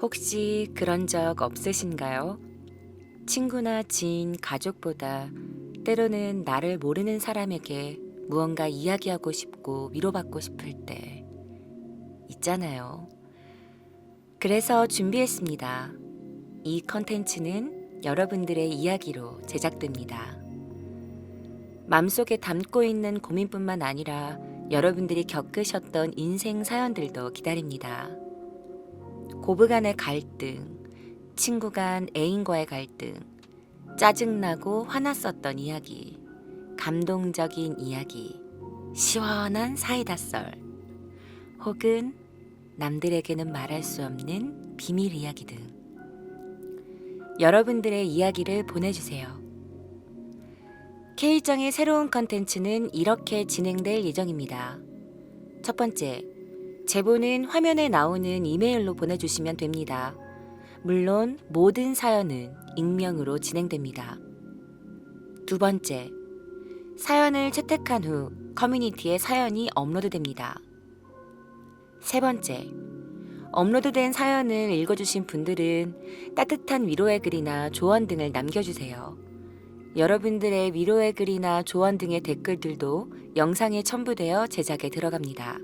혹시 그런 적 없으신가요? 친구나 지인, 가족보다 때로는 나를 모르는 사람에게 무언가 이야기하고 싶고 위로받고 싶을 때 있잖아요. 그래서 준비했습니다. 이 컨텐츠는 여러분들의 이야기로 제작됩니다. 맘속에 담고 있는 고민뿐만 아니라 여러분들이 겪으셨던 인생 사연들도 기다립니다. 고부간의 갈등, 친구 간 애인과의 갈등, 짜증나고 화났었던 이야기, 감동적인 이야기, 시원한 사이다 썰, 혹은 남들에게는 말할 수 없는 비밀 이야기 등 여러분들의 이야기를 보내주세요. K정의 새로운 컨텐츠는 이렇게 진행될 예정입니다. 첫 번째, 제보는 화면에 나오는 이메일로 보내주시면 됩니다. 물론 모든 사연은 익명으로 진행됩니다. 두 번째, 사연을 채택한 후 커뮤니티에 사연이 업로드됩니다. 세 번째, 업로드된 사연을 읽어주신 분들은 따뜻한 위로의 글이나 조언 등을 남겨주세요. 여러분들의 위로의 글이나 조언 등의 댓글들도 영상에 첨부되어 제작에 들어갑니다.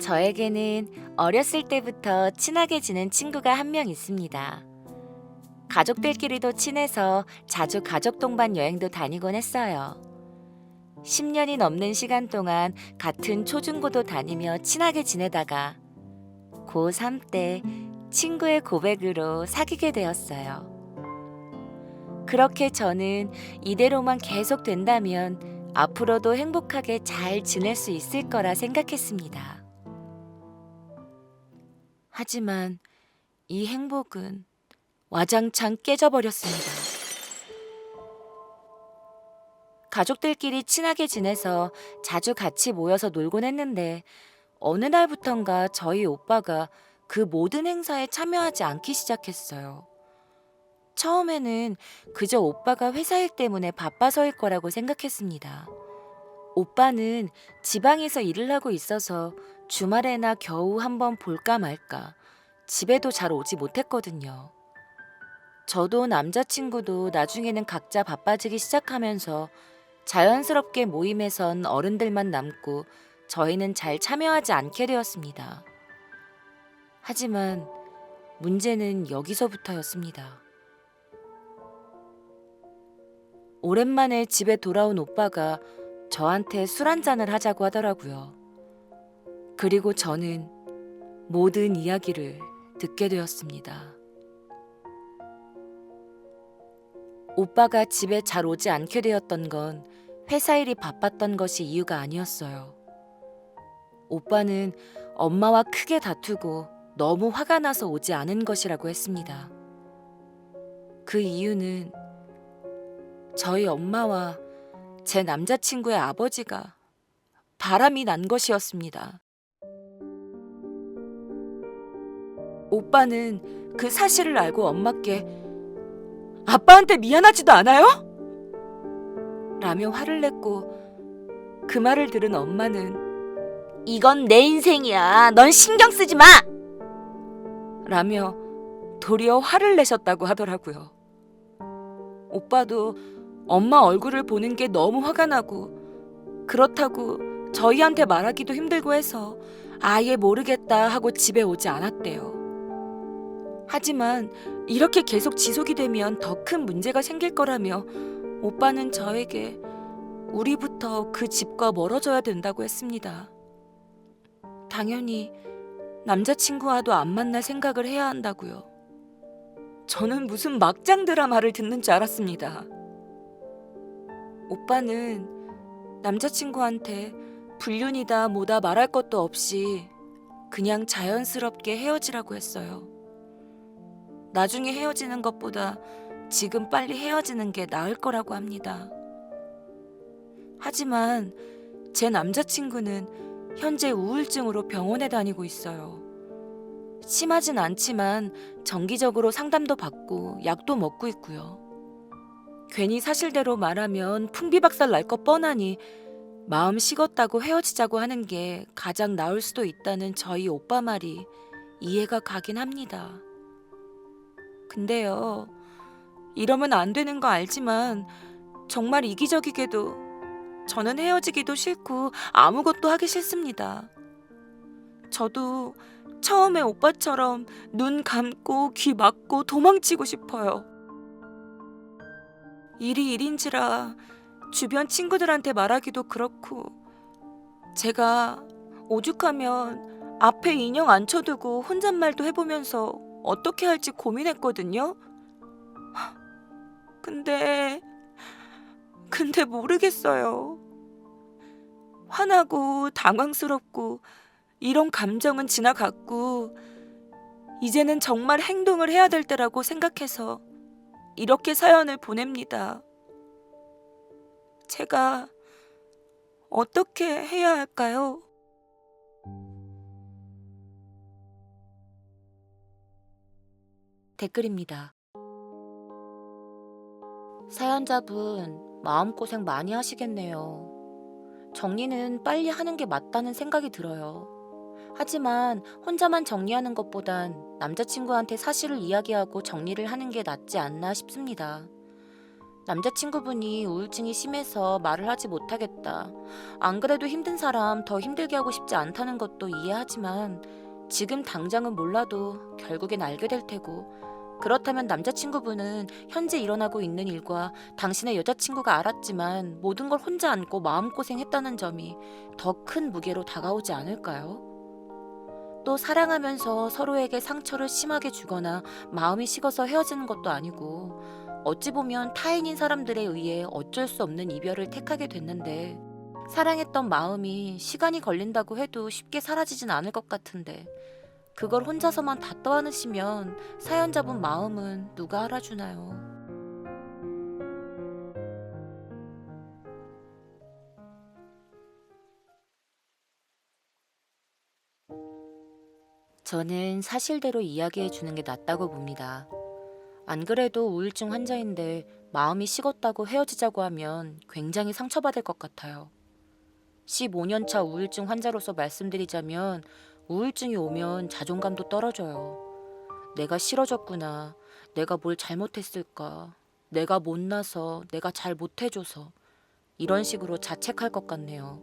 저에게는 어렸을 때부터 친하게 지낸 친구가 한 명 있습니다. 가족들끼리도 친해서 자주 가족 동반 여행도 다니곤 했어요. 10년이 넘는 시간 동안 같은 초중고도 다니며 친하게 지내다가 고3 때 친구의 고백으로 사귀게 되었어요. 그렇게 저는 이대로만 계속 된다면 앞으로도 행복하게 잘 지낼 수 있을 거라 생각했습니다. 하지만 이 행복은 와장창 깨져버렸습니다. 가족들끼리 친하게 지내서 자주 같이 모여서 놀곤 했는데 어느 날부턴가 저희 오빠가 그 모든 행사에 참여하지 않기 시작했어요. 처음에는 그저 오빠가 회사 일 때문에 바빠서일 거라고 생각했습니다. 오빠는 지방에서 일을 하고 있어서 주말에나 겨우 한번 볼까 말까, 집에도 잘 오지 못했거든요. 저도 남자친구도 나중에는 각자 바빠지기 시작하면서 자연스럽게 모임에선 어른들만 남고 저희는 잘 참여하지 않게 되었습니다. 하지만 문제는 여기서부터였습니다. 오랜만에 집에 돌아온 오빠가 저한테 술 한잔을 하자고 하더라고요. 그리고 저는 모든 이야기를 듣게 되었습니다. 오빠가 집에 잘 오지 않게 되었던 건 회사 일이 바빴던 것이 이유가 아니었어요. 오빠는 엄마와 크게 다투고 너무 화가 나서 오지 않은 것이라고 했습니다. 그 이유는 저희 엄마와 제 남자친구의 아버지가 바람이 난 것이었습니다. 오빠는 그 사실을 알고 엄마께 아빠한테 미안하지도 않아요? 라며 화를 냈고 그 말을 들은 엄마는 이건 내 인생이야. 넌 신경 쓰지 마! 라며 도리어 화를 내셨다고 하더라고요. 오빠도 엄마 얼굴을 보는 게 너무 화가 나고 그렇다고 저희한테 말하기도 힘들고 해서 아예 모르겠다 하고 집에 오지 않았대요. 하지만 이렇게 계속 지속이 되면 더 큰 문제가 생길 거라며 오빠는 저에게 우리부터 그 집과 멀어져야 된다고 했습니다. 당연히 남자친구와도 안 만날 생각을 해야 한다고요. 저는 무슨 막장 드라마를 듣는 줄 알았습니다. 오빠는 남자친구한테 불륜이다 뭐다 말할 것도 없이 그냥 자연스럽게 헤어지라고 했어요. 나중에 헤어지는 것보다 지금 빨리 헤어지는 게 나을 거라고 합니다. 하지만 제 남자친구는 현재 우울증으로 병원에 다니고 있어요. 심하진 않지만 정기적으로 상담도 받고 약도 먹고 있고요. 괜히 사실대로 말하면 풍비박살 날 것 뻔하니 마음 식었다고 헤어지자고 하는 게 가장 나을 수도 있다는 저희 오빠 말이 이해가 가긴 합니다. 근데요, 이러면 안 되는 거 알지만 정말 이기적이게도 저는 헤어지기도 싫고 아무것도 하기 싫습니다. 저도 처음에 오빠처럼 눈 감고 귀 막고 도망치고 싶어요. 일이 일인지라 주변 친구들한테 말하기도 그렇고 제가 오죽하면 앞에 인형 앉혀두고 혼잣말도 해보면서 어떻게 할지 고민했거든요. 근데 모르겠어요. 화나고 당황스럽고 이런 감정은 지나갔고 이제는 정말 행동을 해야 될 때라고 생각해서 이렇게 사연을 보냅니다. 제가 어떻게 해야 할까요? 댓글입니다. 사연자분, 마음고생 많이 하시겠네요. 정리는 빨리 하는 게 맞다는 생각이 들어요. 하지만 혼자만 정리하는 것보단 남자친구한테 사실을 이야기하고 정리를 하는 게 낫지 않나 싶습니다. 남자친구분이 우울증이 심해서 말을 하지 못하겠다. 안 그래도 힘든 사람 더 힘들게 하고 싶지 않다는 것도 이해하지만 지금 당장은 몰라도 결국엔 알게 될 테고 그렇다면 남자친구분은 현재 일어나고 있는 일과 당신의 여자친구가 알았지만 모든 걸 혼자 안고 마음고생했다는 점이 더 큰 무게로 다가오지 않을까요? 또 사랑하면서 서로에게 상처를 심하게 주거나 마음이 식어서 헤어지는 것도 아니고 어찌 보면 타인인 사람들에 의해 어쩔 수 없는 이별을 택하게 됐는데 사랑했던 마음이 시간이 걸린다고 해도 쉽게 사라지진 않을 것 같은데 그걸 혼자서만 다 떠안으시면 사연자분 마음은 누가 알아주나요? 저는 사실대로 이야기해 주는 게 낫다고 봅니다. 안 그래도 우울증 환자인데 마음이 식었다고 헤어지자고 하면 굉장히 상처받을 것 같아요. 15년차 우울증 환자로서 말씀드리자면 우울증이 오면 자존감도 떨어져요. 내가 싫어졌구나. 내가 뭘 잘못했을까. 내가 못나서, 내가 잘 못해줘서 이런 식으로 자책할 것 같네요.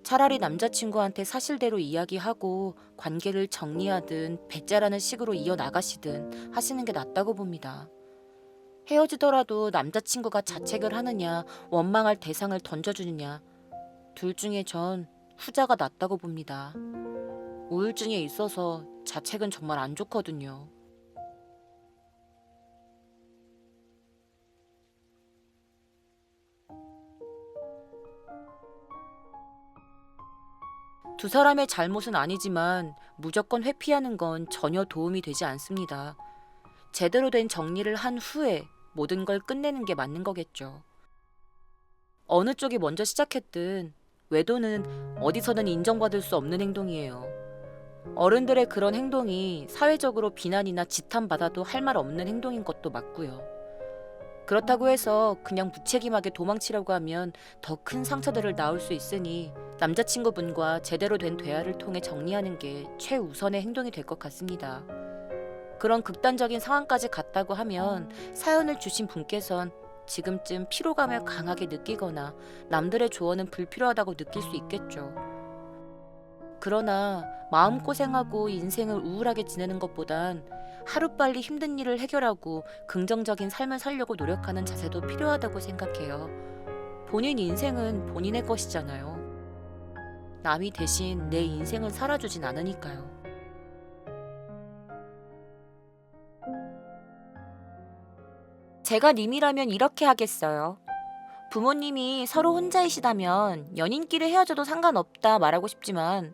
차라리 남자친구한테 사실대로 이야기하고 관계를 정리하든 배째라는 식으로 이어나가시든 하시는 게 낫다고 봅니다. 헤어지더라도 남자친구가 자책을 하느냐 원망할 대상을 던져주느냐 둘 중에 전 후자가 낫다고 봅니다. 우울증에 있어서 자책은 정말 안 좋거든요. 두 사람의 잘못은 아니지만 무조건 회피하는 건 전혀 도움이 되지 않습니다. 제대로 된 정리를 한 후에 모든 걸 끝내는 게 맞는 거겠죠. 어느 쪽이 먼저 시작했든 외도는 어디서든 인정받을 수 없는 행동이에요. 어른들의 그런 행동이 사회적으로 비난이나 지탄받아도 할 말 없는 행동인 것도 맞고요. 그렇다고 해서 그냥 무책임하게 도망치려고 하면 더 큰 상처들을 낳을 수 있으니 남자친구분과 제대로 된 대화를 통해 정리하는 게 최우선의 행동이 될 것 같습니다. 그런 극단적인 상황까지 갔다고 하면 사연을 주신 분께선 지금쯤 피로감을 강하게 느끼거나 남들의 조언은 불필요하다고 느낄 수 있겠죠. 그러나 마음고생하고 인생을 우울하게 지내는 것보단 하루빨리 힘든 일을 해결하고 긍정적인 삶을 살려고 노력하는 자세도 필요하다고 생각해요. 본인 인생은 본인의 것이잖아요. 남이 대신 내 인생을 살아주진 않으니까요. 제가 님이라면 이렇게 하겠어요. 부모님이 서로 혼자이시다면 연인끼리 헤어져도 상관없다 말하고 싶지만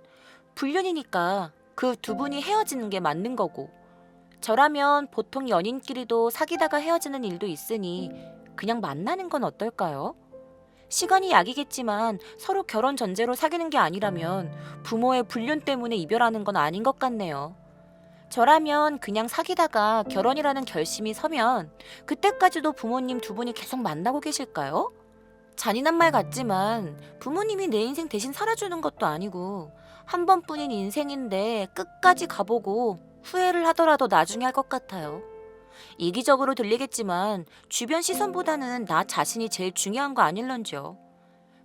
불륜이니까 그 두 분이 헤어지는 게 맞는 거고 저라면 보통 연인끼리도 사귀다가 헤어지는 일도 있으니 그냥 만나는 건 어떨까요? 시간이 약이겠지만 서로 결혼 전제로 사귀는 게 아니라면 부모의 불륜 때문에 이별하는 건 아닌 것 같네요. 저라면 그냥 사귀다가 결혼이라는 결심이 서면 그때까지도 부모님 두 분이 계속 만나고 계실까요? 잔인한 말 같지만 부모님이 내 인생 대신 살아주는 것도 아니고 한 번뿐인 인생인데 끝까지 가보고 후회를 하더라도 나중에 할 것 같아요. 이기적으로 들리겠지만 주변 시선보다는 나 자신이 제일 중요한 거 아닐런지요.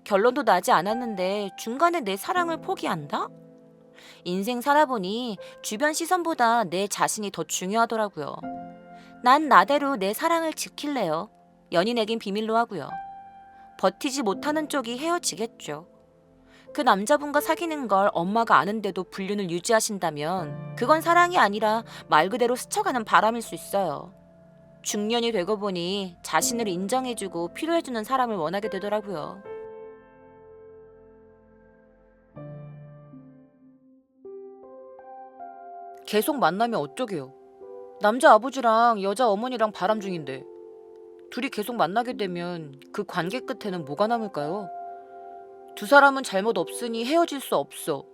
결론도 나지 않았는데 중간에 내 사랑을 포기한다? 인생 살아보니 주변 시선보다 내 자신이 더 중요하더라고요. 난 나대로 내 사랑을 지킬래요. 연인에겐 비밀로 하고요. 버티지 못하는 쪽이 헤어지겠죠. 그 남자분과 사귀는 걸 엄마가 아는데도 불륜을 유지하신다면 그건 사랑이 아니라 말 그대로 스쳐가는 바람일 수 있어요. 중년이 되고 보니 자신을 인정해주고 필요해주는 사람을 원하게 되더라고요. 계속 만나면 어쩌게요? 남자 아버지랑 여자 어머니랑 바람 중인데 둘이 계속 만나게 되면 그 관계 끝에는 뭐가 남을까요? 두 사람은 잘못 없으니 헤어질 수 없어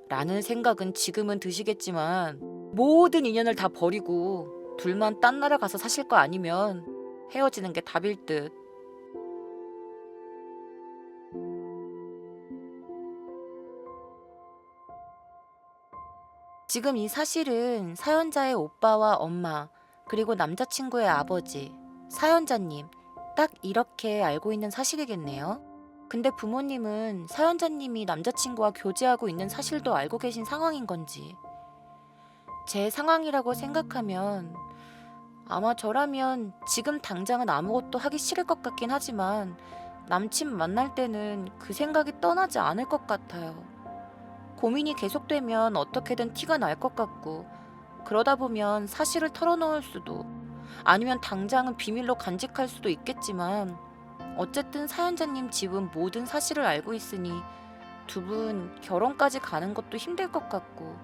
라는 생각은 지금은 드시겠지만 모든 인연을 다 버리고 둘만 딴 나라 가서 사실 거 아니면 헤어지는 게 답일 듯. 지금 이 사실은 사연자의 오빠와 엄마, 그리고 남자친구의 아버지, 사연자님, 딱 이렇게 알고 있는 사실이겠네요. 근데 부모님은 사연자님이 남자친구와 교제하고 있는 사실도 알고 계신 상황인 건지, 제 상황이라고 생각하면 아마 저라면 지금 당장은 아무것도 하기 싫을 것 같긴 하지만 남친 만날 때는 그 생각이 떠나지 않을 것 같아요. 고민이 계속되면 어떻게든 티가 날 것 같고 그러다 보면 사실을 털어놓을 수도 아니면 당장은 비밀로 간직할 수도 있겠지만 어쨌든 사연자님 집은 모든 사실을 알고 있으니 두 분 결혼까지 가는 것도 힘들 것 같고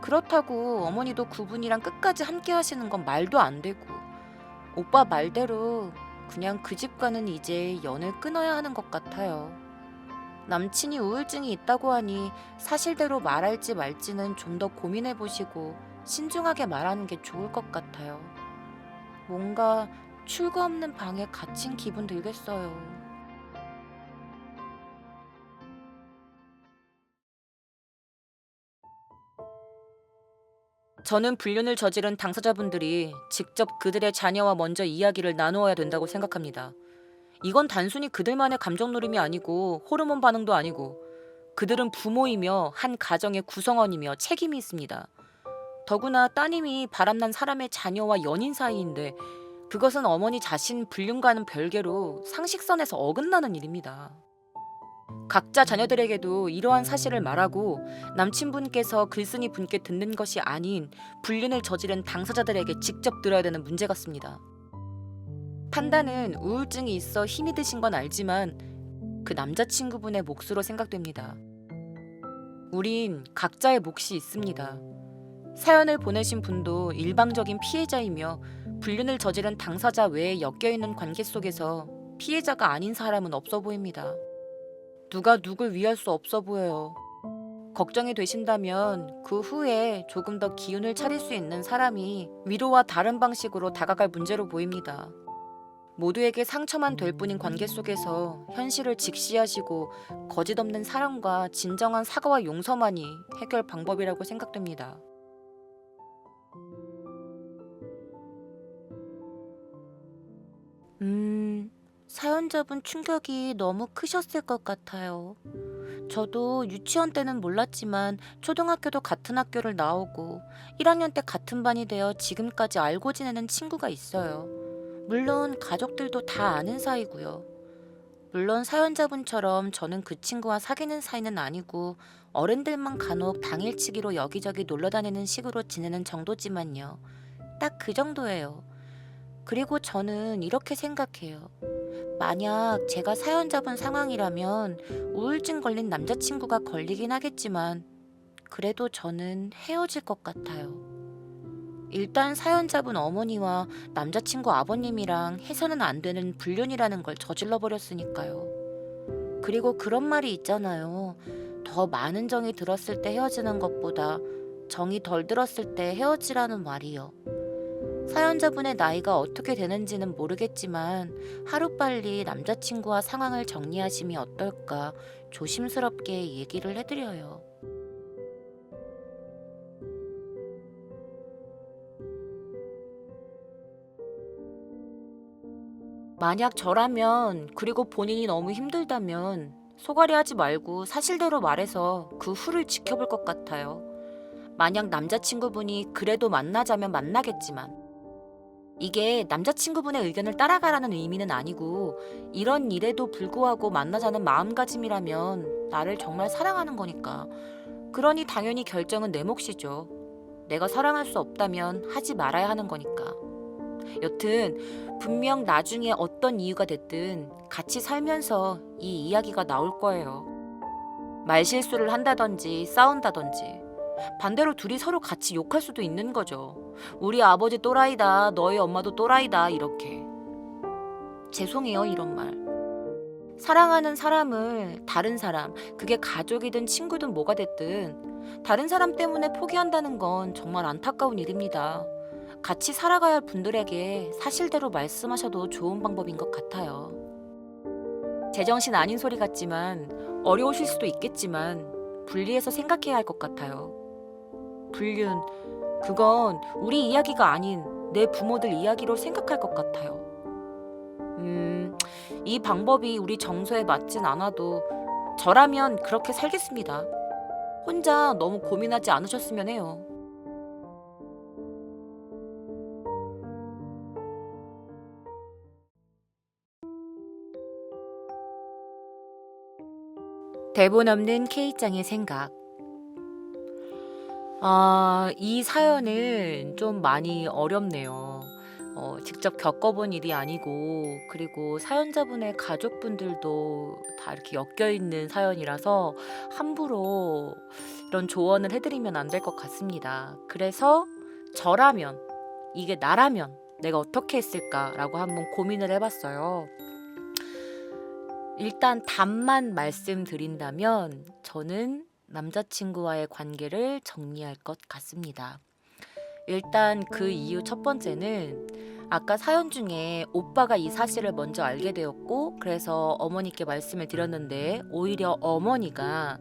그렇다고 어머니도 그분이랑 끝까지 함께 하시는 건 말도 안 되고 오빠 말대로 그냥 그 집과는 이제 연을 끊어야 하는 것 같아요. 남친이 우울증이 있다고 하니 사실대로 말할지 말지는 좀 더 고민해보시고 신중하게 말하는 게 좋을 것 같아요. 뭔가 출구 없는 방에 갇힌 기분 들겠어요. 저는 불륜을 저지른 당사자분들이 직접 그들의 자녀와 먼저 이야기를 나누어야 된다고 생각합니다. 이건 단순히 그들만의 감정 노름이 아니고 호르몬 반응도 아니고 그들은 부모이며 한 가정의 구성원이며 책임이 있습니다. 더구나 따님이 바람난 사람의 자녀와 연인 사이인데 그것은 어머니 자신 불륜과는 별개로 상식선에서 어긋나는 일입니다. 각자 자녀들에게도 이러한 사실을 말하고 남친분께서 글쓴이 분께 듣는 것이 아닌 불륜을 저지른 당사자들에게 직접 들어야 되는 문제 같습니다. 판단은 우울증이 있어 힘이 드신 건 알지만 그 남자친구분의 몫으로 생각됩니다. 우린 각자의 몫이 있습니다. 사연을 보내신 분도 일방적인 피해자이며 불륜을 저지른 당사자 외에 엮여있는 관계 속에서 피해자가 아닌 사람은 없어 보입니다. 누가 누굴 위할 수 없어 보여요. 걱정이 되신다면 그 후에 조금 더 기운을 차릴 수 있는 사람이 위로와 다른 방식으로 다가갈 문제로 보입니다. 모두에게 상처만 될 뿐인 관계 속에서 현실을 직시하시고 거짓 없는 사랑과 진정한 사과와 용서만이 해결 방법이라고 생각됩니다. 사연자분 충격이 너무 크셨을 것 같아요. 저도 유치원 때는 몰랐지만 초등학교도 같은 학교를 나오고 1학년 때 같은 반이 되어 지금까지 알고 지내는 친구가 있어요. 물론 가족들도 다 아는 사이고요. 물론 사연자분처럼 저는 그 친구와 사귀는 사이는 아니고 어른들만 간혹 당일치기로 여기저기 놀러다니는 식으로 지내는 정도지만요. 딱 그 정도예요. 그리고 저는 이렇게 생각해요. 만약 제가 사연자분 상황이라면 우울증 걸린 남자친구가 걸리긴 하겠지만 그래도 저는 헤어질 것 같아요. 일단 사연자분 어머니와 남자친구 아버님이랑 해서는 안 되는 불륜이라는 걸 저질러 버렸으니까요. 그리고 그런 말이 있잖아요. 더 많은 정이 들었을 때 헤어지는 것보다 정이 덜 들었을 때 헤어지라는 말이요. 사연자분의 나이가 어떻게 되는지는 모르겠지만 하루빨리 남자친구와 상황을 정리하심이 어떨까 조심스럽게 얘기를 해드려요. 만약 저라면, 그리고 본인이 너무 힘들다면 소갈이 하지 말고 사실대로 말해서 그 후를 지켜볼 것 같아요. 만약 남자친구분이 그래도 만나자면 만나겠지만, 이게 남자친구분의 의견을 따라가라는 의미는 아니고, 이런 일에도 불구하고 만나자는 마음가짐이라면 나를 정말 사랑하는 거니까. 그러니 당연히 결정은 내 몫이죠. 내가 사랑할 수 없다면 하지 말아야 하는 거니까. 여튼 분명 나중에 어떤 이유가 됐든 같이 살면서 이 이야기가 나올 거예요. 말실수를 한다든지 싸운다든지, 반대로 둘이 서로 같이 욕할 수도 있는 거죠. 우리 아버지 또라이다, 너희 엄마도 또라이다, 이렇게. 죄송해요, 이런 말. 사랑하는 사람을, 다른 사람, 그게 가족이든 친구든 뭐가 됐든 다른 사람 때문에 포기한다는 건 정말 안타까운 일입니다. 같이 살아가야 할 분들에게 사실대로 말씀하셔도 좋은 방법인 것 같아요. 제정신 아닌 소리 같지만, 어려우실 수도 있겠지만 분리해서 생각해야 할 것 같아요. 불륜, 그건 우리 이야기가 아닌 내 부모들 이야기로 생각할 것 같아요. 이 방법이 우리 정서에 맞진 않아도 저라면 그렇게 살겠습니다. 혼자 너무 고민하지 않으셨으면 해요. 대본 없는 K짱의 생각. 이 사연은 좀 많이 어렵네요. 직접 겪어본 일이 아니고, 그리고 사연자분의 가족분들도 다 이렇게 엮여있는 사연이라서 함부로 이런 조언을 해드리면 안 될 것 같습니다. 그래서 저라면, 이게 나라면 내가 어떻게 했을까라고 한번 고민을 해봤어요. 일단 답만 말씀드린다면 저는 남자친구와의 관계를 정리할 것 같습니다. 일단 그 이유 첫 번째는, 아까 사연 중에 오빠가 이 사실을 먼저 알게 되었고 그래서 어머니께 말씀을 드렸는데 오히려 어머니가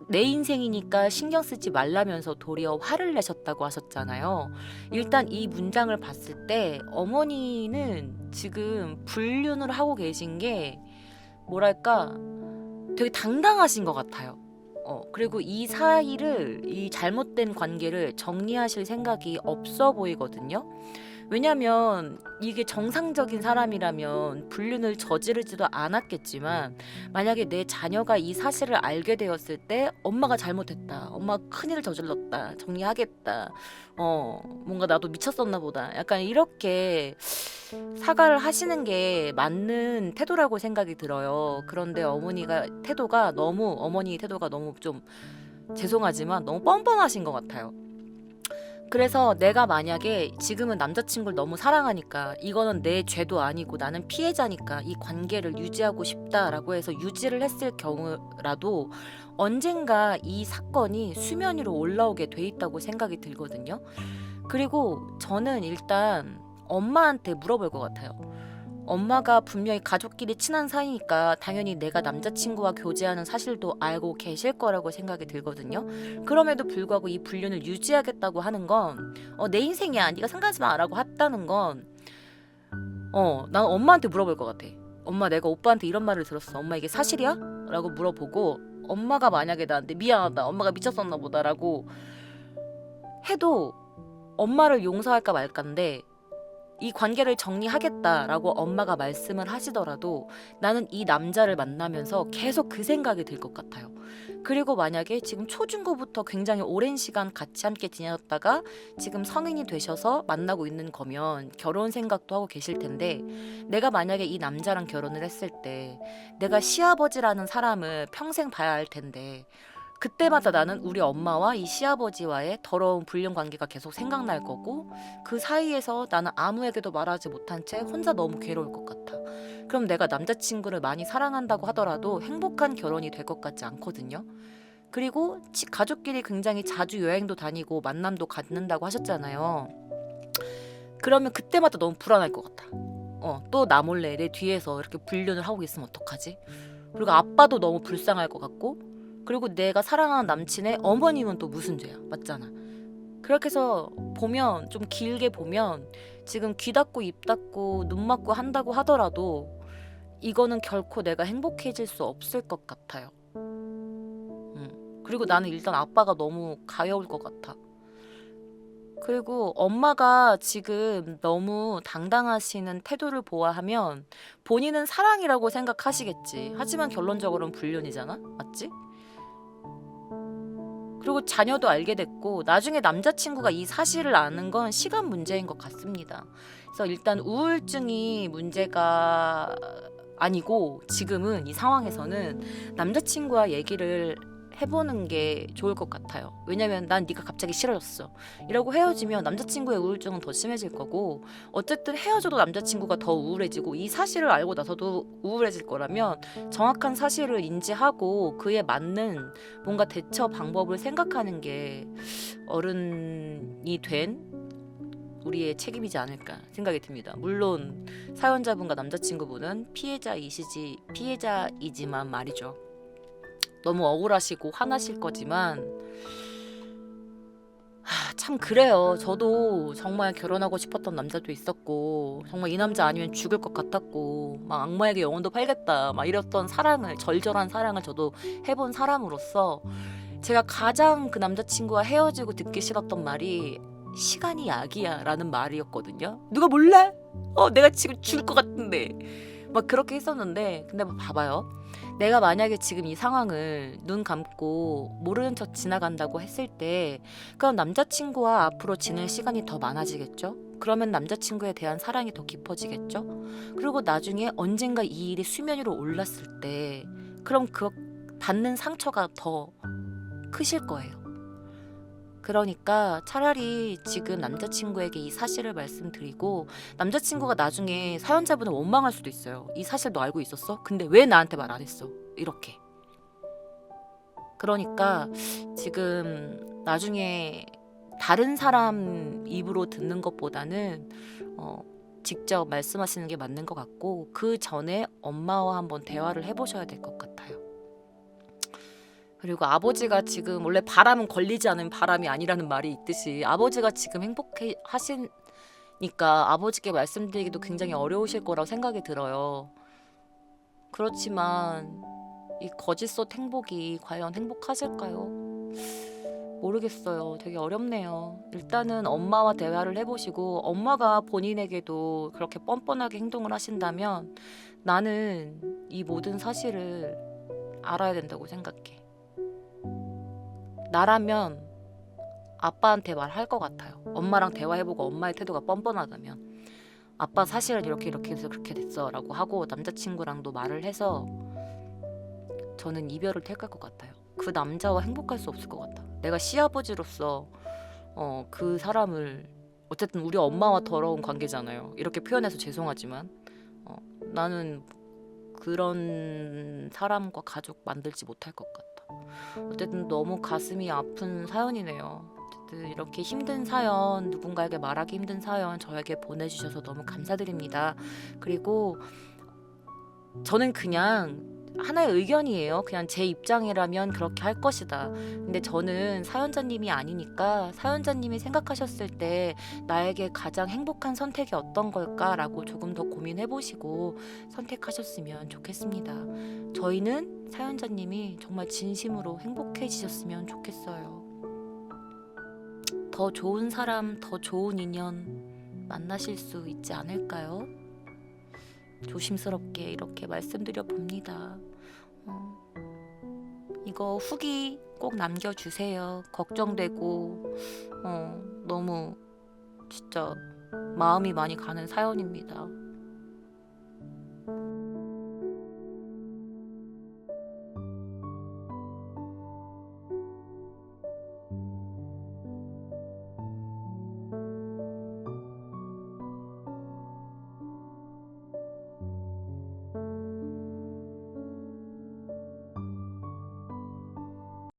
내 인생이니까 신경 쓰지 말라면서 도리어 화를 내셨다고 하셨잖아요. 일단 이 문장을 봤을 때 어머니는 지금 불륜을 하고 계신 게 뭐랄까 되게 당당하신 것 같아요. 그리고 이 사이를, 이 잘못된 관계를 정리하실 생각이 없어 보이거든요. 왜냐면 이게 정상적인 사람이라면 불륜을 저지르지도 않았겠지만, 만약에 내 자녀가 이 사실을 알게 되었을 때 엄마가 잘못했다, 엄마가 큰일을 저질렀다, 정리하겠다, 뭔가 나도 미쳤었나 보다, 약간 이렇게 사과를 하시는 게 맞는 태도라고 생각이 들어요. 그런데 어머니 태도가 너무 좀, 죄송하지만 너무 뻔뻔하신 것 같아요. 그래서 내가 만약에 지금은 남자친구를 너무 사랑하니까, 이거는 내 죄도 아니고 나는 피해자니까 이 관계를 유지하고 싶다라고 해서 유지를 했을 경우라도 언젠가 이 사건이 수면 위로 올라오게 돼 있다고 생각이 들거든요. 그리고 저는 일단 엄마한테 물어볼 것 같아요. 엄마가 분명히 가족끼리 친한 사이니까 당연히 내가 남자친구와 교제하는 사실도 알고 계실 거라고 생각이 들거든요. 그럼에도 불구하고 이 불륜을 유지하겠다고 하는 건, 내 인생이야, 네가 상관하지 마라고 했다는 건, 난 엄마한테 물어볼 것 같아. 엄마, 내가 오빠한테 이런 말을 들었어. 엄마, 이게 사실이야? 라고 물어보고, 엄마가 만약에 나한테 미안하다, 엄마가 미쳤었나 보다라고 해도 엄마를 용서할까 말까인데, 이 관계를 정리하겠다라고 엄마가 말씀을 하시더라도 나는 이 남자를 만나면서 계속 그 생각이 들 것 같아요. 그리고 만약에 지금 초중고부터 굉장히 오랜 시간 같이 함께 지내셨다가 지금 성인이 되셔서 만나고 있는 거면 결혼 생각도 하고 계실 텐데, 내가 만약에 이 남자랑 결혼을 했을 때 내가 시아버지라는 사람을 평생 봐야 할 텐데, 그때마다 나는 우리 엄마와 이 시아버지와의 더러운 불륜 관계가 계속 생각날 거고, 그 사이에서 나는 아무에게도 말하지 못한 채 혼자 너무 괴로울 것 같아. 그럼 내가 남자친구를 많이 사랑한다고 하더라도 행복한 결혼이 될 것 같지 않거든요. 그리고 가족끼리 굉장히 자주 여행도 다니고 만남도 갖는다고 하셨잖아요. 그러면 그때마다 너무 불안할 것 같아. 또 나 몰래 내 뒤에서 이렇게 불륜을 하고 있으면 어떡하지? 그리고 아빠도 너무 불쌍할 것 같고, 그리고 내가 사랑하는 남친의 어머님은 또 무슨 죄야, 맞잖아. 그렇게 해서 보면, 좀 길게 보면 지금 귀 닫고 입 닫고 눈 막고 한다고 하더라도 이거는 결코 내가 행복해질 수 없을 것 같아요. 그리고 나는 일단 아빠가 너무 가여울 것 같아. 그리고 엄마가 지금 너무 당당하시는 태도를 보아하면 본인은 사랑이라고 생각하시겠지. 하지만 결론적으로는 불륜이잖아, 맞지? 그리고 자녀도 알게 됐고, 나중에 남자친구가 이 사실을 아는 건 시간 문제인 것 같습니다. 그래서 일단 우울증이 문제가 아니고, 지금은 이 상황에서는 남자친구와 얘기를 해보는 게 좋을 것 같아요. 왜냐면 난 네가 갑자기 싫어졌어 이러고 헤어지면 남자친구의 우울증은 더 심해질 거고, 어쨌든 헤어져도 남자친구가 더 우울해지고 이 사실을 알고 나서도 우울해질 거라면 정확한 사실을 인지하고 그에 맞는 뭔가 대처 방법을 생각하는 게 어른이 된 우리의 책임이지 않을까 생각이 듭니다. 물론 사연자분과 남자친구분은 피해자이지만 말이죠. 너무 억울하시고 화나실 거지만 참 그래요. 저도 정말 결혼하고 싶었던 남자도 있었고, 정말 이 남자 아니면 죽을 것 같았고, 막 악마에게 영혼도 팔겠다 막 이랬던 사랑을, 절절한 사랑을 저도 해본 사람으로서 제가 가장 그 남자친구와 헤어지고 듣기 싫었던 말이 시간이 약이야 라는 말이었거든요. 누가 몰라? 내가 지금 죽을 것 같은데 막 그렇게 했었는데, 근데 봐봐요. 내가 만약에 지금 이 상황을 눈 감고 모르는 척 지나간다고 했을 때, 그럼 남자친구와 앞으로 지낼 시간이 더 많아지겠죠? 그러면 남자친구에 대한 사랑이 더 깊어지겠죠? 그리고 나중에 언젠가 이 일이 수면 위로 올랐을 때, 그럼 그 받는 상처가 더 크실 거예요. 그러니까 차라리 지금 남자친구에게 이 사실을 말씀드리고, 남자친구가 나중에 사연자분을 원망할 수도 있어요. 이 사실 너 알고 있었어? 근데 왜 나한테 말 안 했어? 이렇게. 그러니까 지금 나중에 다른 사람 입으로 듣는 것보다는 직접 말씀하시는 게 맞는 것 같고, 그 전에 엄마와 한번 대화를 해보셔야 될 것 같아요. 그리고 아버지가 지금, 원래 바람은 걸리지 않으면 바람이 아니라는 말이 있듯이, 아버지가 지금 행복해 하시니까 아버지께 말씀드리기도 굉장히 어려우실 거라고 생각이 들어요. 그렇지만 이 거짓속 행복이 과연 행복하실까요? 모르겠어요. 되게 어렵네요. 일단은 엄마와 대화를 해보시고, 엄마가 본인에게도 그렇게 뻔뻔하게 행동을 하신다면 나는 이 모든 사실을 알아야 된다고 생각해. 나라면 아빠한테 말할 것 같아요. 엄마랑 대화해보고 엄마의 태도가 뻔뻔하다면, 아빠 사실은 이렇게 해서 그렇게 됐어 라고 하고 남자친구랑도 말을 해서 저는 이별을 택할 것 같아요. 그 남자와 행복할 수 없을 것 같아. 내가 시아버지로서 그 사람을, 어쨌든 우리 엄마와 더러운 관계잖아요. 이렇게 표현해서 죄송하지만 나는 그런 사람과 가족 만들지 못할 것 같아. 어쨌든 너무 가슴이 아픈 사연이네요. 어쨌든 이렇게 힘든 사연, 누군가에게 말하기 힘든 사연 저에게 보내주셔서 너무 감사드립니다. 그리고 저는 그냥 하나의 의견이에요. 그냥 제 입장이라면 그렇게 할 것이다. 근데 저는 사연자님이 아니니까, 사연자님이 생각하셨을 때 나에게 가장 행복한 선택이 어떤 걸까라고 조금 더 고민해보시고 선택하셨으면 좋겠습니다. 저희는 사연자님이 정말 진심으로 행복해지셨으면 좋겠어요. 더 좋은 사람, 더 좋은 인연 만나실 수 있지 않을까요? 조심스럽게 이렇게 말씀드려 봅니다. 이거 후기 꼭 남겨주세요. 걱정되고 너무 진짜 마음이 많이 가는 사연입니다.